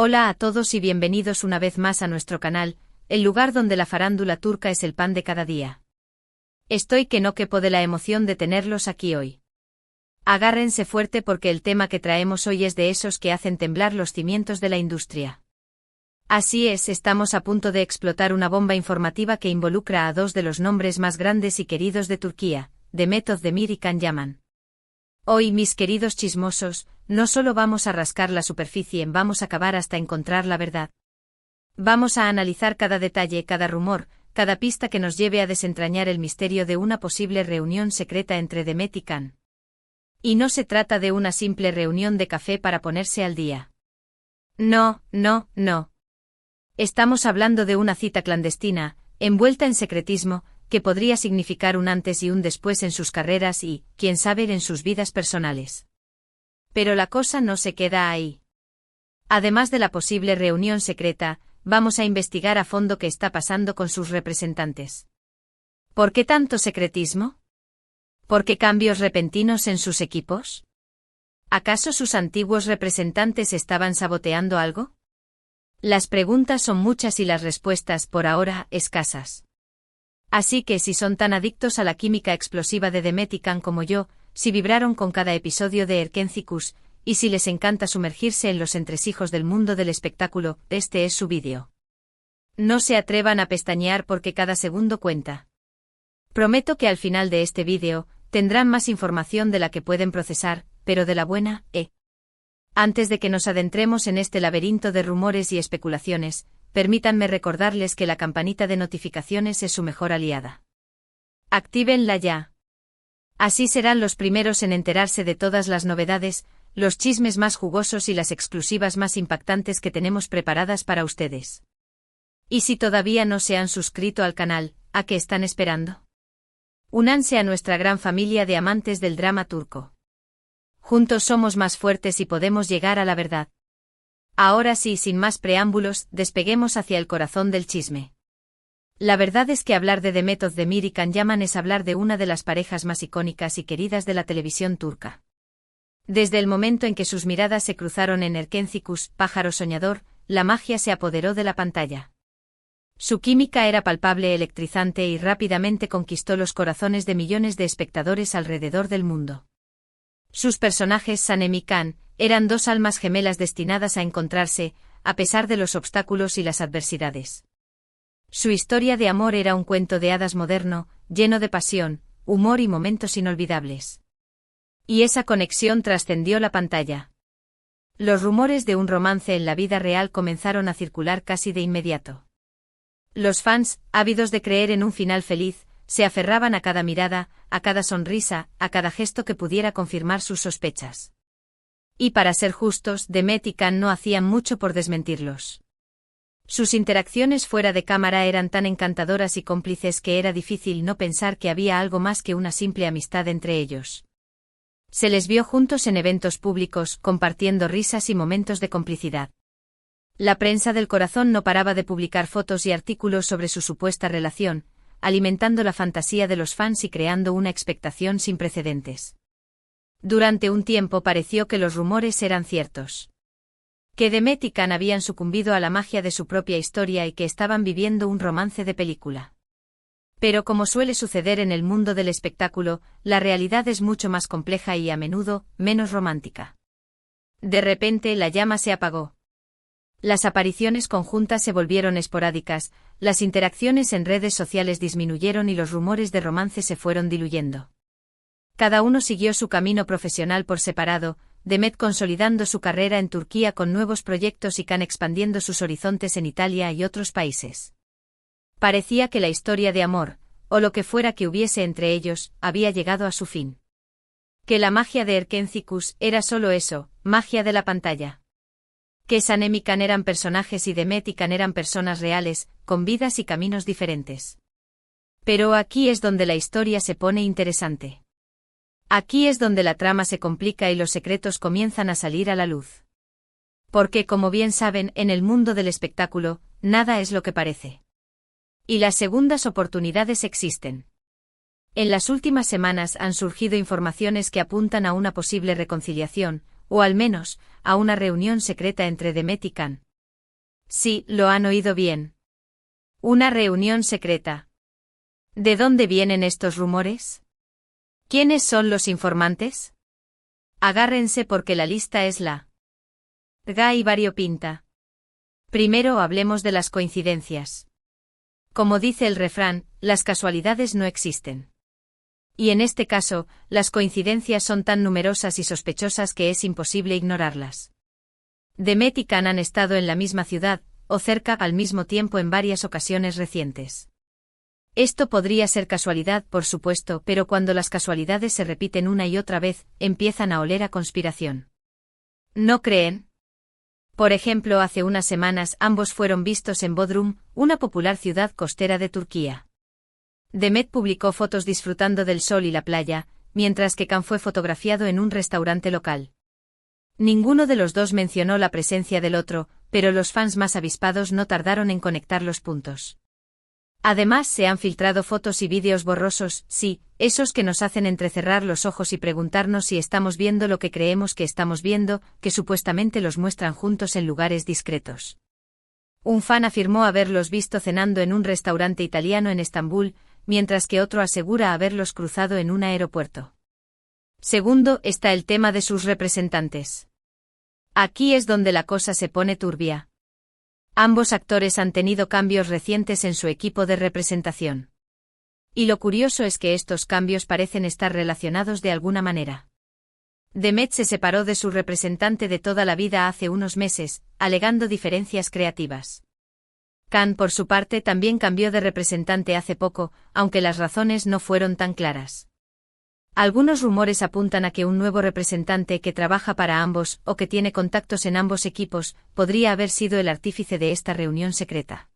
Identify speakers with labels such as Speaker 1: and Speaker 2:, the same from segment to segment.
Speaker 1: Hola a todos y bienvenidos una vez más a nuestro canal, el lugar donde la farándula turca es el pan de cada día. Estoy que no quepo de la emoción de tenerlos aquí hoy. Agárrense fuerte porque el tema que traemos hoy es de esos que hacen temblar los cimientos de la industria. Así es, estamos a punto de explotar una bomba informativa que involucra a dos de los nombres más grandes y queridos de Turquía, Demet Özdemir y Can Yaman. Hoy, mis queridos chismosos, no solo vamos a rascar la superficie, vamos a cavar hasta encontrar la verdad. Vamos a analizar cada detalle, cada rumor, cada pista que nos lleve a desentrañar el misterio de una posible reunión secreta entre Demet y Can. Y no se trata de una simple reunión de café para ponerse al día. No. Estamos hablando de una cita clandestina, envuelta en secretismo, que podría significar un antes y un después en sus carreras y, quién sabe, en sus vidas personales. Pero la cosa no se queda ahí. Además de la posible reunión secreta, vamos a investigar a fondo qué está pasando con sus representantes. ¿Por qué tanto secretismo? ¿Por qué cambios repentinos en sus equipos? ¿Acaso sus antiguos representantes estaban saboteando algo? Las preguntas son muchas y las respuestas, por ahora, escasas. Así que si son tan adictos a la química explosiva de Demet y Can como yo, si vibraron con cada episodio de Erkenci, y si les encanta sumergirse en los entresijos del mundo del espectáculo, este es su vídeo. No se atrevan a pestañear porque cada segundo cuenta. Prometo que al final de este vídeo, tendrán más información de la que pueden procesar, pero de la buena, Antes de que nos adentremos en este laberinto de rumores y especulaciones, permítanme recordarles que la campanita de notificaciones es su mejor aliada. Actívenla ya. Así serán los primeros en enterarse de todas las novedades, los chismes más jugosos y las exclusivas más impactantes que tenemos preparadas para ustedes. Y si todavía no se han suscrito al canal, ¿a qué están esperando? Únanse a nuestra gran familia de amantes del drama turco. Juntos somos más fuertes y podemos llegar a la verdad. Ahora sí, sin más preámbulos, despeguemos hacia el corazón del chisme. La verdad es que hablar de Demet Özdemir y Can Yaman es hablar de una de las parejas más icónicas y queridas de la televisión turca. Desde el momento en que sus miradas se cruzaron en Erkenci, pájaro soñador, la magia se apoderó de la pantalla. Su química era palpable, electrizante y rápidamente conquistó los corazones de millones de espectadores alrededor del mundo. Sus personajes, Sanem y Can, eran dos almas gemelas destinadas a encontrarse, a pesar de los obstáculos y las adversidades. Su historia de amor era un cuento de hadas moderno, lleno de pasión, humor y momentos inolvidables. Y esa conexión trascendió la pantalla. Los rumores de un romance en la vida real comenzaron a circular casi de inmediato. Los fans, ávidos de creer en un final feliz, se aferraban a cada mirada, a cada sonrisa, a cada gesto que pudiera confirmar sus sospechas. Y para ser justos, Demet y Can no hacían mucho por desmentirlos. Sus interacciones fuera de cámara eran tan encantadoras y cómplices que era difícil no pensar que había algo más que una simple amistad entre ellos. Se les vio juntos en eventos públicos, compartiendo risas y momentos de complicidad. La prensa del corazón no paraba de publicar fotos y artículos sobre su supuesta relación, alimentando la fantasía de los fans y creando una expectación sin precedentes. Durante un tiempo pareció que los rumores eran ciertos. Que Demet y Can habían sucumbido a la magia de su propia historia y que estaban viviendo un romance de película. Pero como suele suceder en el mundo del espectáculo, la realidad es mucho más compleja y a menudo, menos romántica. De repente la llama se apagó. Las apariciones conjuntas se volvieron esporádicas, las interacciones en redes sociales disminuyeron y los rumores de romance se fueron diluyendo. Cada uno siguió su camino profesional por separado, Demet consolidando su carrera en Turquía con nuevos proyectos y Can expandiendo sus horizontes en Italia y otros países. Parecía que la historia de amor, o lo que fuera que hubiese entre ellos, había llegado a su fin. Que la magia de Erkenci era solo eso, magia de la pantalla. Que Sanem y Can eran personajes y Demet y Can eran personas reales, con vidas y caminos diferentes. Pero aquí es donde la historia se pone interesante. Aquí es donde la trama se complica y los secretos comienzan a salir a la luz. Porque, como bien saben, en el mundo del espectáculo, nada es lo que parece. Y las segundas oportunidades existen. En las últimas semanas han surgido informaciones que apuntan a una posible reconciliación, o al menos, a una reunión secreta entre Demet y Can, Sí, lo han oído bien. Una reunión secreta. ¿De dónde vienen estos rumores? ¿Quiénes son los informantes? Agárrense porque la lista es larga y variopinta. Primero hablemos de las coincidencias. Como dice el refrán, las casualidades no existen. Y en este caso, las coincidencias son tan numerosas y sospechosas que es imposible ignorarlas. Demet y Khan han estado en la misma ciudad, o cerca al mismo tiempo en varias ocasiones recientes. Esto podría ser casualidad, por supuesto, pero cuando las casualidades se repiten una y otra vez, empiezan a oler a conspiración. ¿No creen? Por ejemplo, hace unas semanas ambos fueron vistos en Bodrum, una popular ciudad costera de Turquía. Demet publicó fotos disfrutando del sol y la playa, mientras que Khan fue fotografiado en un restaurante local. Ninguno de los dos mencionó la presencia del otro, pero los fans más avispados no tardaron en conectar los puntos. Además, se han filtrado fotos y vídeos borrosos, sí, esos que nos hacen entrecerrar los ojos y preguntarnos si estamos viendo lo que creemos que estamos viendo, que supuestamente los muestran juntos en lugares discretos. Un fan afirmó haberlos visto cenando en un restaurante italiano en Estambul, mientras que otro asegura haberlos cruzado en un aeropuerto. Segundo, está el tema de sus representantes. Aquí es donde la cosa se pone turbia. Ambos actores han tenido cambios recientes en su equipo de representación. Y lo curioso es que estos cambios parecen estar relacionados de alguna manera. Demet se separó de su representante de toda la vida hace unos meses, alegando diferencias creativas. Khan, por su parte, también cambió de representante hace poco, aunque las razones no fueron tan claras. Algunos rumores apuntan a que un nuevo representante que trabaja para ambos, o que tiene contactos en ambos equipos, podría haber sido el artífice de esta reunión secreta.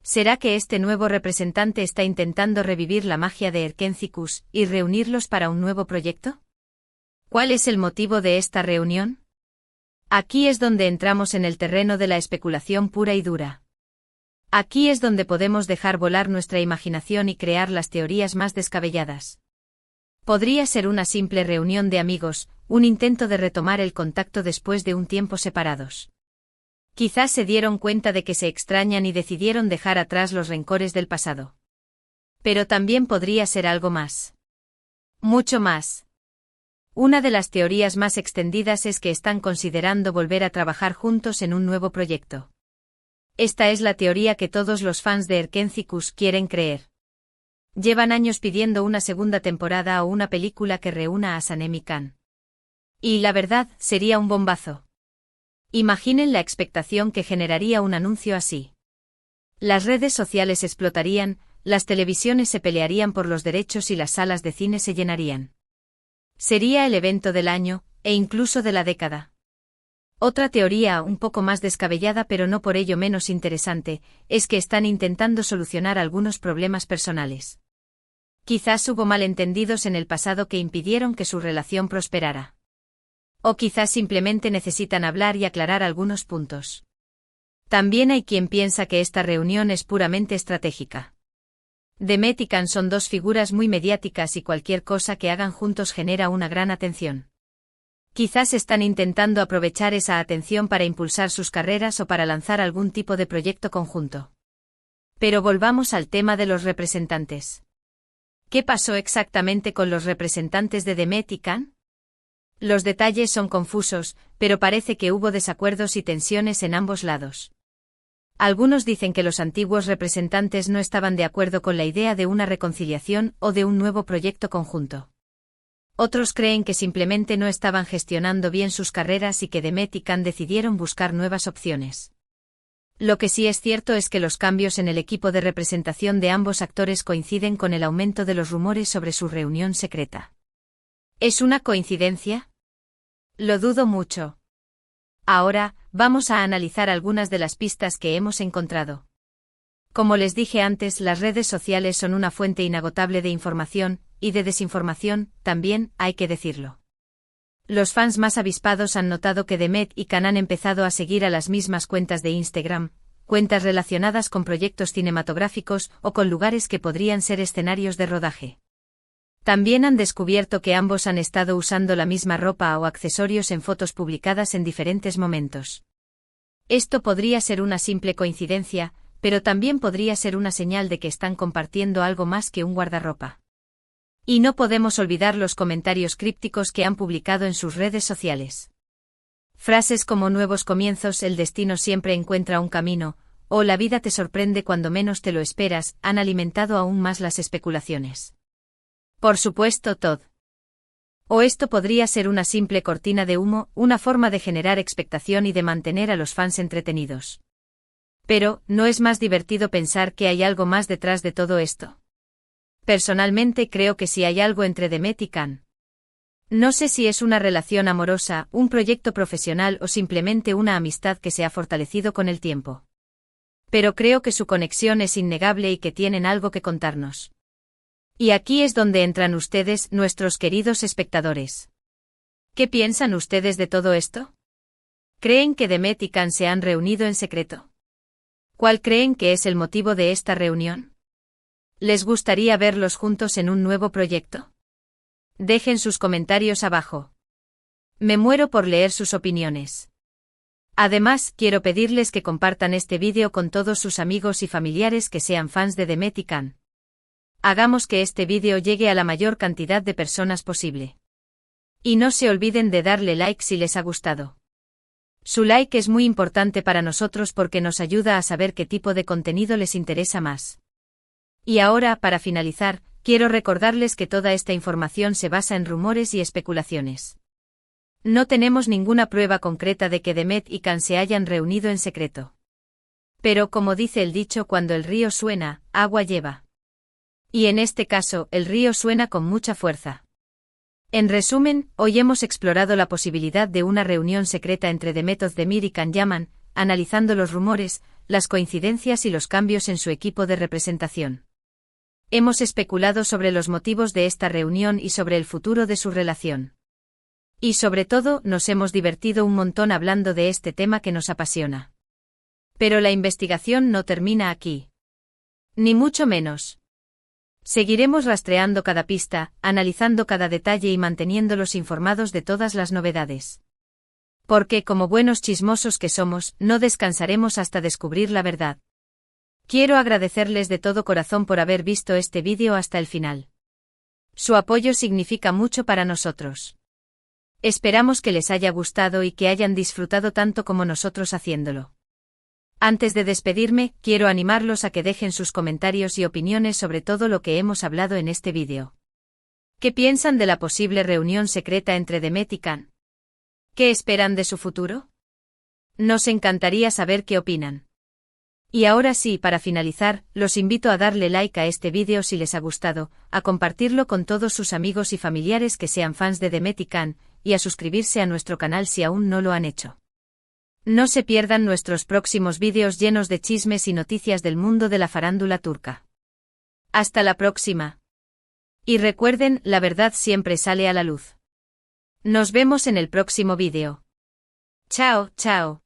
Speaker 1: ¿Será que este nuevo representante está intentando revivir la magia de Erkencikus y reunirlos para un nuevo proyecto? ¿Cuál es el motivo de esta reunión? Aquí es donde entramos en el terreno de la especulación pura y dura. Aquí es donde podemos dejar volar nuestra imaginación y crear las teorías más descabelladas. Podría ser una simple reunión de amigos, un intento de retomar el contacto después de un tiempo separados. Quizás se dieron cuenta de que se extrañan y decidieron dejar atrás los rencores del pasado. Pero también podría ser algo más. Mucho más. Una de las teorías más extendidas es que están considerando volver a trabajar juntos en un nuevo proyecto. Esta es la teoría que todos los fans de Erkencikus quieren creer. Llevan años pidiendo una segunda temporada o una película que reúna a Sanem y Khan. Y la verdad, sería un bombazo. Imaginen la expectación que generaría un anuncio así. Las redes sociales explotarían, las televisiones se pelearían por los derechos y las salas de cine se llenarían. Sería el evento del año, e incluso de la década. Otra teoría, un poco más descabellada pero no por ello menos interesante, es que están intentando solucionar algunos problemas personales. Quizás hubo malentendidos en el pasado que impidieron que su relación prosperara. O quizás simplemente necesitan hablar y aclarar algunos puntos. También hay quien piensa que esta reunión es puramente estratégica. Demet y Khan son dos figuras muy mediáticas y cualquier cosa que hagan juntos genera una gran atención. Quizás están intentando aprovechar esa atención para impulsar sus carreras o para lanzar algún tipo de proyecto conjunto. Pero volvamos al tema de los representantes. ¿Qué pasó exactamente con los representantes de Demet y Khan? Los detalles son confusos, pero parece que hubo desacuerdos y tensiones en ambos lados. Algunos dicen que los antiguos representantes no estaban de acuerdo con la idea de una reconciliación o de un nuevo proyecto conjunto. Otros creen que simplemente no estaban gestionando bien sus carreras y que Demet y Khan decidieron buscar nuevas opciones. Lo que sí es cierto es que los cambios en el equipo de representación de ambos actores coinciden con el aumento de los rumores sobre su reunión secreta. ¿Es una coincidencia? Lo dudo mucho. Ahora, vamos a analizar algunas de las pistas que hemos encontrado. Como les dije antes, las redes sociales son una fuente inagotable de información, y de desinformación, también, hay que decirlo. Los fans más avispados han notado que Demet y Khan han empezado a seguir a las mismas cuentas de Instagram, cuentas relacionadas con proyectos cinematográficos o con lugares que podrían ser escenarios de rodaje. También han descubierto que ambos han estado usando la misma ropa o accesorios en fotos publicadas en diferentes momentos. Esto podría ser una simple coincidencia, pero también podría ser una señal de que están compartiendo algo más que un guardarropa. Y no podemos olvidar los comentarios crípticos que han publicado en sus redes sociales. Frases como nuevos comienzos, el destino siempre encuentra un camino, o la vida te sorprende cuando menos te lo esperas, han alimentado aún más las especulaciones. Por supuesto, Todd. O esto podría ser una simple cortina de humo, una forma de generar expectación y de mantener a los fans entretenidos. Pero, ¿no es más divertido pensar que hay algo más detrás de todo esto? Personalmente creo que sí hay algo entre Demet y Can. No sé si es una relación amorosa, un proyecto profesional o simplemente una amistad que se ha fortalecido con el tiempo. Pero creo que su conexión es innegable y que tienen algo que contarnos. Y aquí es donde entran ustedes, nuestros queridos espectadores. ¿Qué piensan ustedes de todo esto? ¿Creen que Demet y Can se han reunido en secreto? ¿Cuál creen que es el motivo de esta reunión? ¿Les gustaría verlos juntos en un nuevo proyecto? Dejen sus comentarios abajo. Me muero por leer sus opiniones. Además, quiero pedirles que compartan este vídeo con todos sus amigos y familiares que sean fans de Demet y Can. Hagamos que este vídeo llegue a la mayor cantidad de personas posible. Y no se olviden de darle like si les ha gustado. Su like es muy importante para nosotros porque nos ayuda a saber qué tipo de contenido les interesa más. Y ahora, para finalizar, quiero recordarles que toda esta información se basa en rumores y especulaciones. No tenemos ninguna prueba concreta de que Demet y Can se hayan reunido en secreto. Pero como dice el dicho, cuando el río suena, agua lleva. Y en este caso, el río suena con mucha fuerza. En resumen, hoy hemos explorado la posibilidad de una reunión secreta entre Demet Özdemir y Can Yaman, analizando los rumores, las coincidencias y los cambios en su equipo de representación. Hemos especulado sobre los motivos de esta reunión y sobre el futuro de su relación. Y sobre todo, nos hemos divertido un montón hablando de este tema que nos apasiona. Pero la investigación no termina aquí. Ni mucho menos. Seguiremos rastreando cada pista, analizando cada detalle y manteniéndolos informados de todas las novedades. Porque, como buenos chismosos que somos, no descansaremos hasta descubrir la verdad. Quiero agradecerles de todo corazón por haber visto este vídeo hasta el final. Su apoyo significa mucho para nosotros. Esperamos que les haya gustado y que hayan disfrutado tanto como nosotros haciéndolo. Antes de despedirme, quiero animarlos a que dejen sus comentarios y opiniones sobre todo lo que hemos hablado en este vídeo. ¿Qué piensan de la posible reunión secreta entre Demet y Can? ¿Qué esperan de su futuro? Nos encantaría saber qué opinan. Y ahora sí, para finalizar, los invito a darle like a este vídeo si les ha gustado, a compartirlo con todos sus amigos y familiares que sean fans de Demet y Can, y a suscribirse a nuestro canal si aún no lo han hecho. No se pierdan nuestros próximos vídeos llenos de chismes y noticias del mundo de la farándula turca. Hasta la próxima. Y recuerden, la verdad siempre sale a la luz. Nos vemos en el próximo vídeo. Chao, chao.